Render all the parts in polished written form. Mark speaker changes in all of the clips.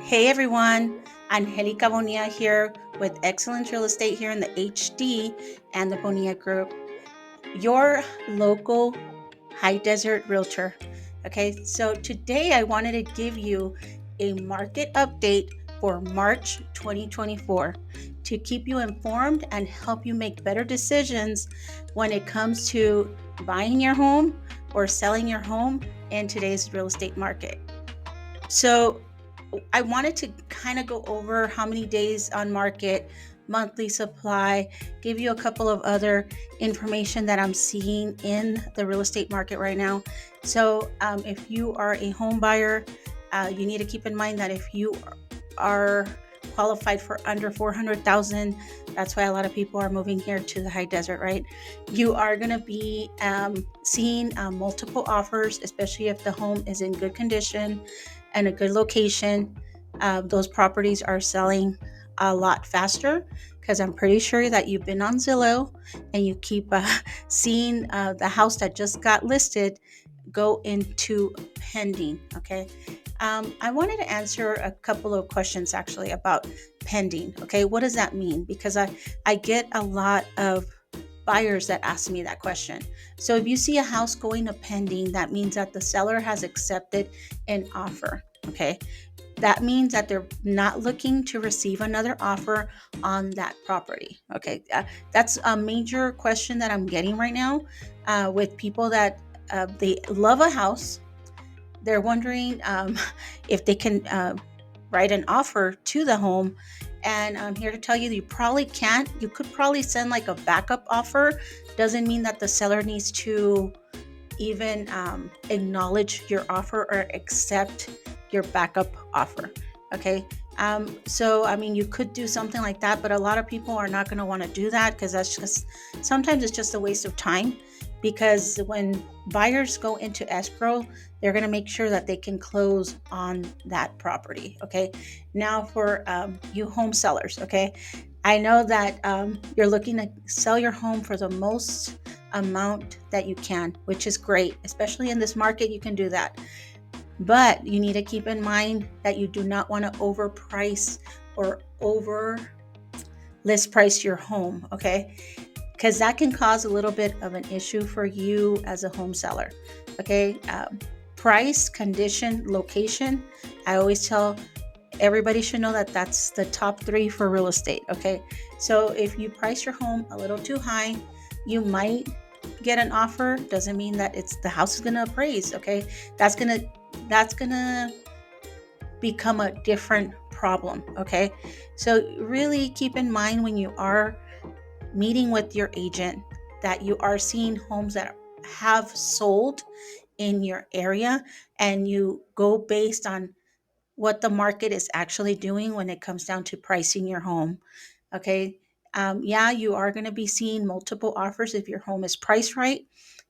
Speaker 1: Hey everyone, Angelica Bonilla here with Excellent Real Estate here in the HD and the Bonilla Group, your local high desert realtor. Okay, so today I wanted to give you a market update for March 2024 to keep you informed and help you make better decisions when it comes to buying your home or selling your home in today's real estate market. So, I wanted to kind of go over how many days on market, monthly supply, give you a couple of other information that I'm seeing in the real estate market right now. So, if you are a home buyer, you need to keep in mind that if you are qualified for under 400,000, that's why a lot of people are moving here to the high desert, right? You are going to be seeing multiple offers, especially if the home is in good condition and a good location. Those properties are selling a lot faster because I'm pretty sure that you've been on Zillow and you keep seeing the house that just got listed go into pending. Okay. I wanted to answer a couple of questions actually about pending. Okay. What does that mean? Because I get a lot of buyers that ask me that question. So if you see a house going to pending, that means that the seller has accepted an offer. Okay. That means that they're not looking to receive another offer on that property. Okay. That's a major question that I'm getting right now with people that they love a house. They're wondering if they can write an offer to the home. And I'm here to tell you, you probably can't. You could probably send like a backup offer. Doesn't mean that the seller needs to even acknowledge your offer or accept your backup offer. Okay. So, I mean, you could do something like that, but a lot of people are not going to want to do that because that's just sometimes it's just a waste of time. Because when buyers go into escrow, they're going to make sure that they can close on that property. Okay. Now, for you home sellers, okay, I know that you're looking to sell your home for the most amount that you can, which is great. Especially in this market, you can do that. But you need to keep in mind that you do not want to overprice or over list price your home, okay? Because that can cause a little bit of an issue for you as a home seller, okay? Price, condition, location. I always tell everybody should know that that's the top three for real estate, okay? So if you price your home a little too high, you might get an offer. Doesn't mean that it's the house is going to appraise, okay? That's gonna become a different problem, okay? So really keep in mind when you are meeting with your agent that you are seeing homes that have sold in your area, and you go based on what the market is actually doing when it comes down to pricing your home. Okay. Yeah, you are going to be seeing multiple offers if your home is priced right.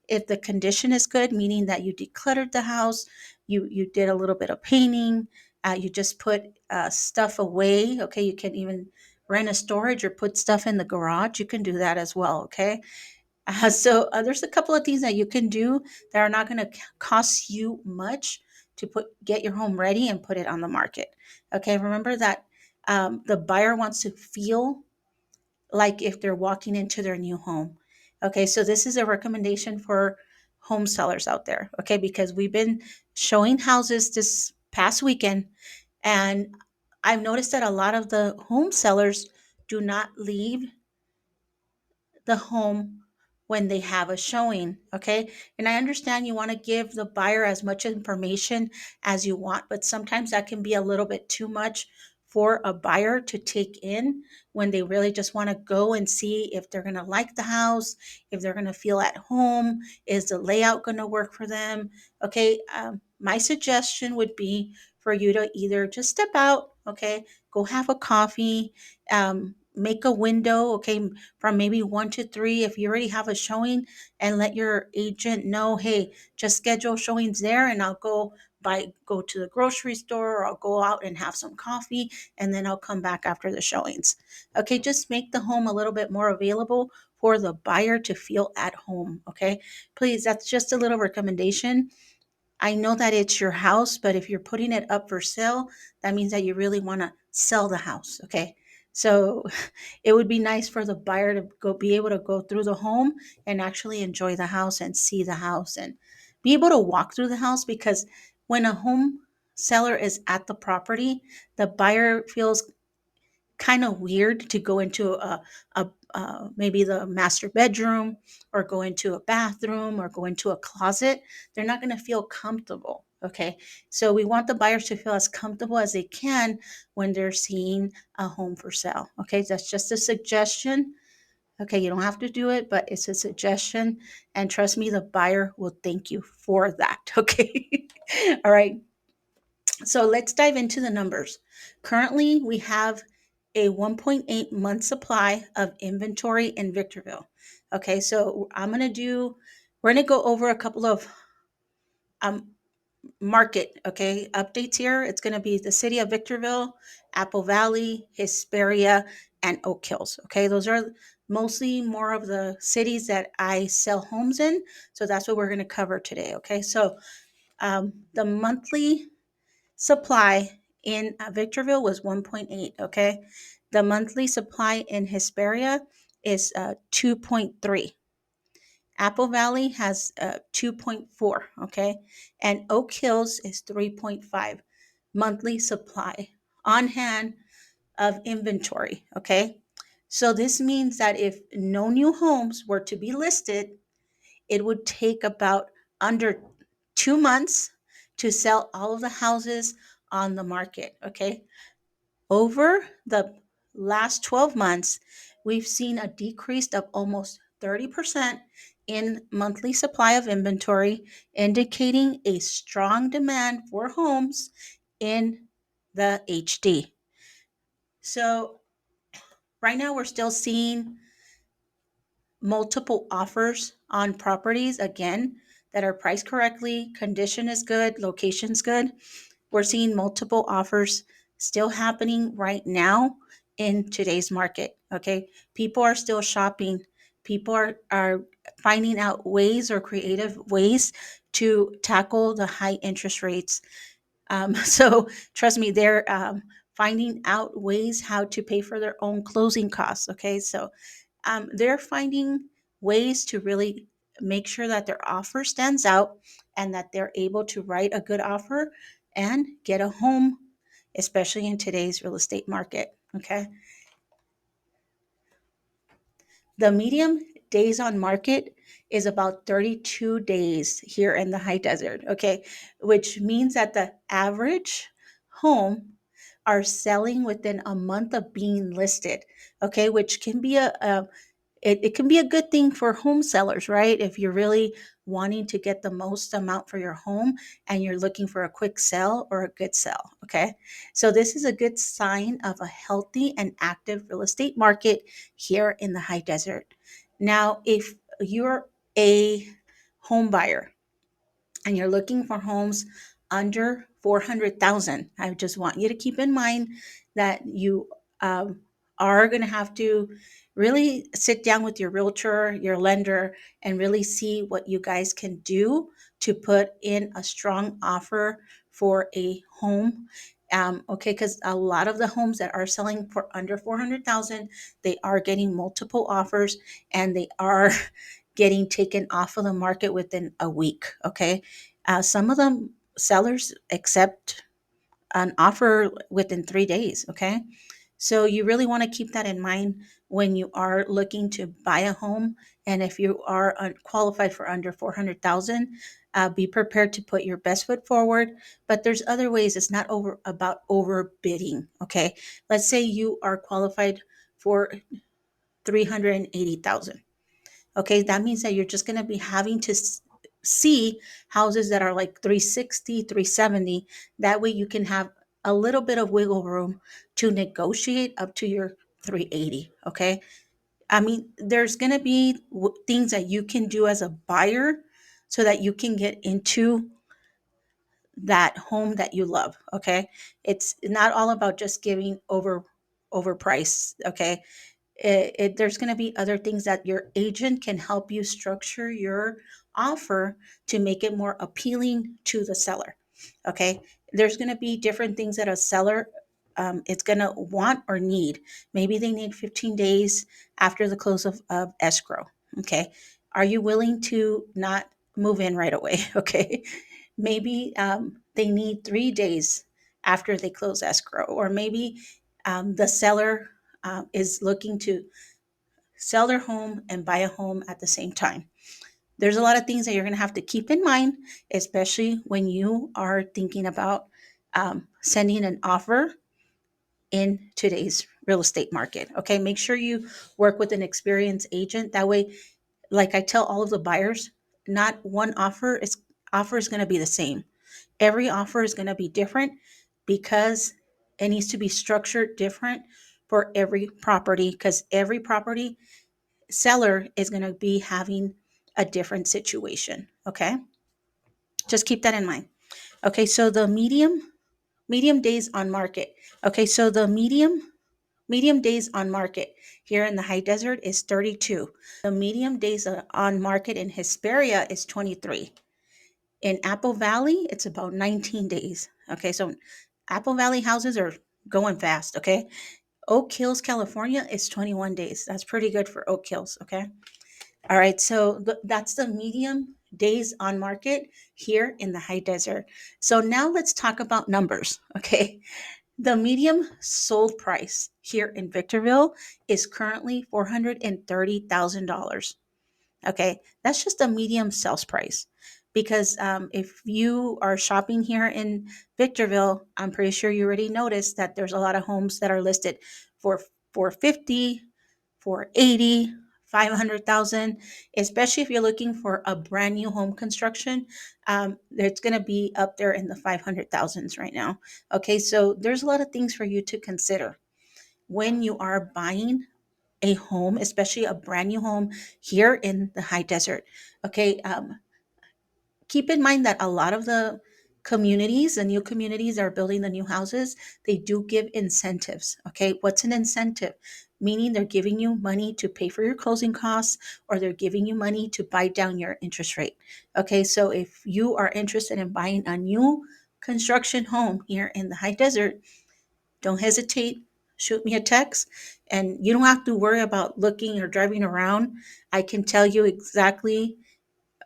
Speaker 1: If the condition is good, meaning that you decluttered the house, you did a little bit of painting, you just put stuff away. Okay, you can even rent a storage or put stuff in the garage. You can do that as well. Okay, so there's a couple of things that you can do that are not going to cost you much to get your home ready and put it on the market. Okay, remember that the buyer wants to feel like if they're walking into their new home. Okay, so this is a recommendation for home sellers out there. Okay, because we've been showing houses this past weekend, and I've noticed that a lot of the home sellers do not leave the home when they have a showing. Okay. And I understand you want to give the buyer as much information as you want, but sometimes that can be a little bit too much for a buyer to take in when they really just want to go and see if they're going to like the house, if they're going to feel at home, is the layout going to work for them. Okay. My suggestion would be for you to either just step out, okay, go have a coffee, make a window, okay, from maybe 1 to 3 if you already have a showing, and let your agent know, hey, just schedule showings there and I'll go to the grocery store, or I'll go out and have some coffee, and then I'll come back after the showings. Okay, just make the home a little bit more available for the buyer to feel at home. Okay, please, that's just a little recommendation. I know that it's your house, but if you're putting it up for sale, that means that you really want to sell the house. Okay. So it would be nice for the buyer to be able to go through the home and actually enjoy the house and see the house and be able to walk through the house, because when a home seller is at the property, the buyer feels kind of weird to go into maybe the master bedroom, or go into a bathroom, or go into a closet. They're not going to feel comfortable. Okay. So we want the buyers to feel as comfortable as they can when they're seeing a home for sale. Okay. That's just a suggestion. Okay. You don't have to do it, but it's a suggestion. And trust me, the buyer will thank you for that. Okay. All right. So let's dive into the numbers. Currently, we have a 1.8 month supply of inventory in Victorville. Okay, so we're going to go over a couple of um, market, okay, updates here. It's going to be the city of Victorville, Apple Valley, Hesperia, and Oak Hills. Okay, those are mostly more of the cities that I sell homes in. So that's what we're going to cover today. Okay, so the monthly supply in Victorville was 1.8. Okay. The monthly supply in Hesperia is 2.3. Apple Valley has 2.4. Okay. And Oak Hills is 3.5 monthly supply on hand of inventory. Okay. So this means that if no new homes were to be listed, it would take about under 2 months to sell all of the houses on the market. Okay. Over the last 12 months, we've seen a decrease of almost 30% in monthly supply of inventory, indicating a strong demand for homes in the HD. So, right now, we're still seeing multiple offers on properties again that are priced correctly, condition is good, location's good. We're seeing multiple offers still happening right now in today's market. Okay. People are still shopping. People are finding out ways or creative ways to tackle the high interest rates. So trust me, they're finding out ways how to pay for their own closing costs. Okay. So they're finding ways to really make sure that their offer stands out and that they're able to write a good offer and get a home, especially in today's real estate market. Okay. The medium days on market is about 32 days here in the high desert. Okay. Which means that the average home are selling within a month of being listed. Okay. Which can be it can be a good thing for home sellers, right? If you're really wanting to get the most amount for your home and you're looking for a quick sell or a good sell. Okay. So, this is a good sign of a healthy and active real estate market here in the high desert. Now, if you're a home buyer and you're looking for homes under 400,000, I just want you to keep in mind that you um, are going to have to really sit down with your realtor, your lender, and really see what you guys can do to put in a strong offer for a home. Okay, because a lot of the homes that are selling for under 400,000, they are getting multiple offers and they are getting taken off of the market within a week. Okay, some of them sellers accept an offer within 3 days. Okay, so you really want to keep that in mind when you are looking to buy a home, and if you are qualified for under 400,000, be prepared to put your best foot forward. But there's other ways. It's not over about overbidding. Okay, let's say you are qualified for 380,000. Okay, that means that you're just going to be having to see houses that are like 360, 370. That way you can have a little bit of wiggle room to negotiate up to your 380. Okay, I mean, there's going to be things that you can do as a buyer so that you can get into that home that you love. Okay, it's not all about just giving overpriced. Okay, There's going to be other things that your agent can help you structure your offer to make it more appealing to the seller. Okay. There's going to be different things that a seller is going to want or need. Maybe they need 15 days after the close of escrow. Okay. Are you willing to not move in right away? Okay. Maybe they need 3 days after they close escrow, or maybe the seller is looking to sell their home and buy a home at the same time. There's a lot of things that you're going to have to keep in mind, especially when you are thinking about sending an offer in today's real estate market. Okay, make sure you work with an experienced agent. That way, like I tell all of the buyers, not one offer is going to be the same. Every offer is going to be different because it needs to be structured different for every property, because every property seller is going to be having a different situation. Okay, just keep that in mind. Okay, so the medium days on market. Okay, so the medium days on market here in the high desert is 32. The medium days on market in Hesperia is 23. In Apple Valley, it's about 19 days. Okay, so Apple Valley houses are going fast. Okay, Oak Hills, California is 21 days. That's pretty good for Oak Hills. Okay, all right, so that's the medium days on market here in the high desert. So now let's talk about numbers. Okay, the medium sold price here in Victorville is currently $430,000. Okay, that's just a medium sales price. Because if you are shopping here in Victorville, I'm pretty sure you already noticed that there's a lot of homes that are listed for 450, 480, 500,000. Especially if you're looking for a brand new home construction, it's going to be up there in the 500,000s right now. Okay, so there's a lot of things for you to consider when you are buying a home, especially a brand new home here in the high desert. Okay, keep in mind that a lot of the communities, the new communities that are building the new houses, they do give incentives. Okay, what's an incentive? Meaning they're giving you money to pay for your closing costs, or they're giving you money to buy down your interest rate. Okay, so if you are interested in buying a new construction home here in the high desert, don't hesitate. Shoot me a text, and you don't have to worry about looking or driving around. I can tell you exactly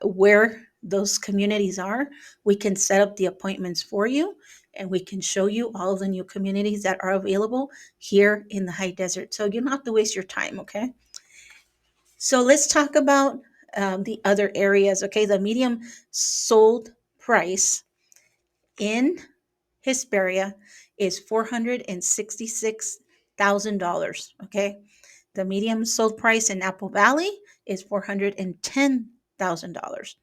Speaker 1: where those communities are. We can set up the appointments for you, and we can show you all of the new communities that are available here in the high desert. So you don't have to waste your time, okay? So let's talk about the other areas, okay? The medium sold price in Hesperia is $466,000. Okay. The medium sold price in Apple Valley is $410,000.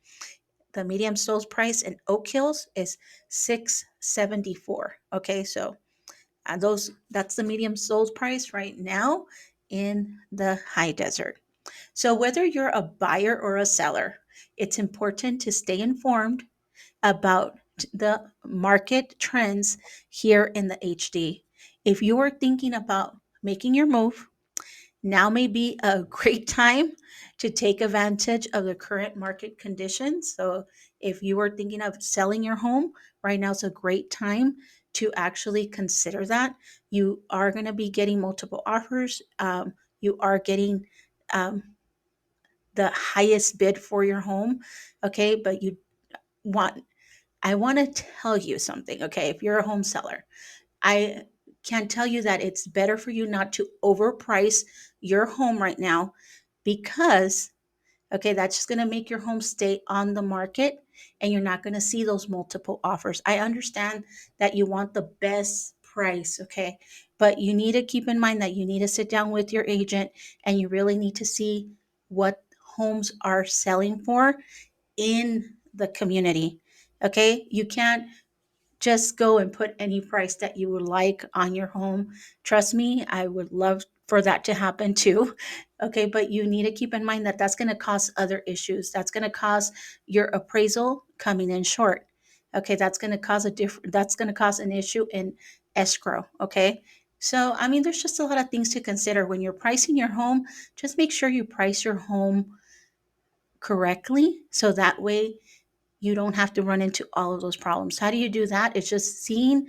Speaker 1: The medium sold price in Oak Hills is 674. Okay, so that's the medium sold price right now in the high desert. So whether you're a buyer or a seller, it's important to stay informed about the market trends here in the HD. If you are thinking about making your move, now may be a great time to take advantage of the current market conditions. So, if you are thinking of selling your home, right now is a great time to actually consider that. You are going to be getting multiple offers. You are getting um, the highest bid for your home. Okay, but want I want to tell you something, okay? If you're a home seller, I can tell you that it's better for you not to overprice your home right now, because, okay, that's just going to make your home stay on the market, and you're not going to see those multiple offers. I understand that you want the best price, okay? But you need to keep in mind that you need to sit down with your agent, and you really need to see what homes are selling for in the community. Okay, you can't just go and put any price that you would like on your home. Trust me, I would love for that to happen too. Okay, but you need to keep in mind that that's going to cause other issues. That's going to cause your appraisal coming in short. Okay, that's going to cause an issue in escrow. Okay, So, I mean, there's just a lot of things to consider when you're pricing your home. Just make sure you price your home correctly so that way you don't have to run into all of those problems. How do you do that? It's just seeing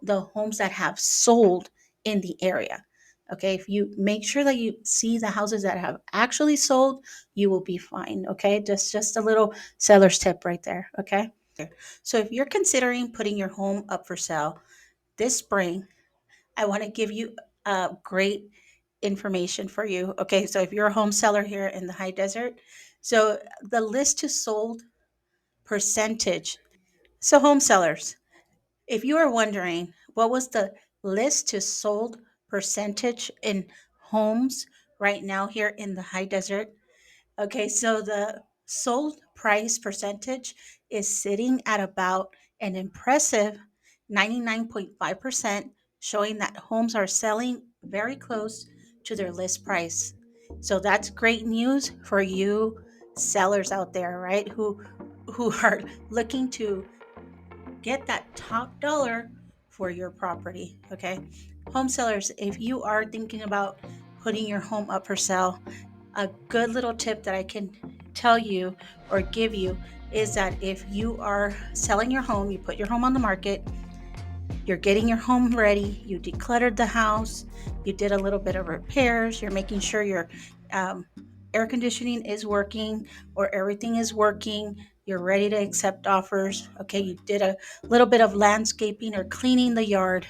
Speaker 1: the homes that have sold in the area. Okay, if you make sure that you see the houses that have actually sold, you will be fine. Okay, just a little seller's tip right there. Okay, so if you're considering putting your home up for sale this spring, I want to give you great information for you. Okay, so if you're a home seller here in the high desert, so the list to sold percentage. So, home sellers, if you are wondering what was the list to sold percentage in homes right now here in the high desert, okay, so the sold price percentage is sitting at about an impressive 99.5%, showing that homes are selling very close to their list price. So that's great news for you sellers out there, right? Who are looking to get that top dollar for your property, okay? Home sellers, if you are thinking about putting your home up for sale, a good little tip that I can tell you or give you is that if you are selling your home, you put your home on the market, you're getting your home ready, you decluttered the house, you did a little bit of repairs, you're making sure your um, air conditioning is working or everything is working, you're ready to accept offers. Okay, you did a little bit of landscaping or cleaning the yard.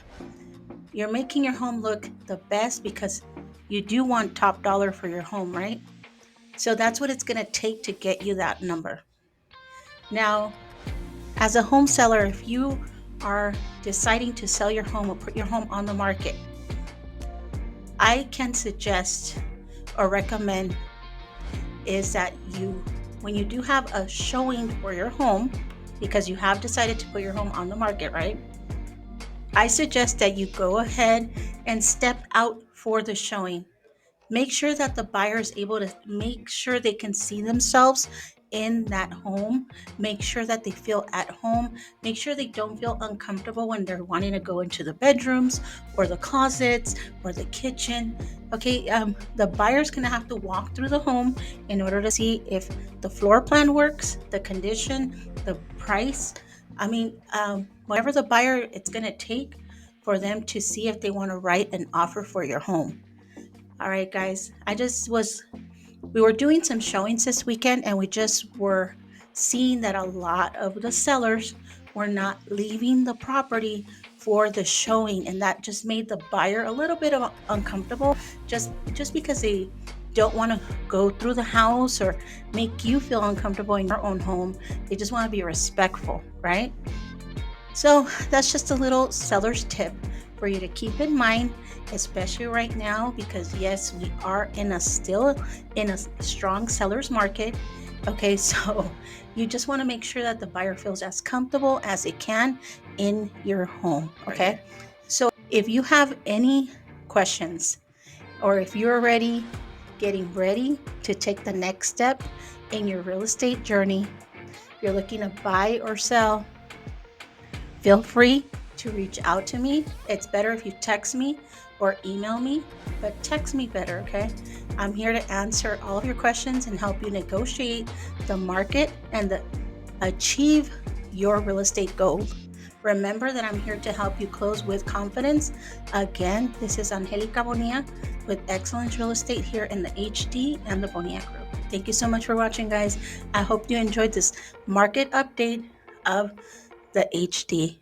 Speaker 1: You're making your home look the best because you do want top dollar for your home, right? So that's what it's going to take to get you that number. Now, as a home seller, if you are deciding to sell your home or put your home on the market, I can suggest or recommend is that when you do have a showing for your home, because you have decided to put your home on the market, right? I suggest that you go ahead and step out for the showing. Make sure that the buyer is able to make sure they can see themselves in that home. Make sure that they feel at home. Make sure they don't feel uncomfortable when they're wanting to go into the bedrooms or the closets or the kitchen. Okay, the buyer's gonna have to walk through the home in order to see if the floor plan works, the condition, the price. I mean, whatever the buyer it's gonna take for them to see if they want to write an offer for your home. All right, guys. We were doing some showings this weekend and we just were seeing that a lot of the sellers were not leaving the property for the showing. And that just made the buyer a little bit uncomfortable just because they don't want to go through the house or make you feel uncomfortable in your own home. They just want to be respectful, right? So that's just a little seller's tip for you to keep in mind, especially right now, because yes, we are still in a strong seller's market. Okay, so you just want to make sure that the buyer feels as comfortable as it can in your home. Okay, so if you have any questions or if you're getting ready to take the next step in your real estate journey, if you're looking to buy or sell, feel free to reach out to me. It's better if you text me or email me, but text me better, okay? I'm here to answer all of your questions and help you negotiate the market and achieve your real estate goal. Remember that I'm here to help you close with confidence. Again, this is Angelica Bonilla with Excellence Real Estate here in the HD and the Bonilla Group. Thank you so much for watching, guys. I hope you enjoyed this market update of the HD.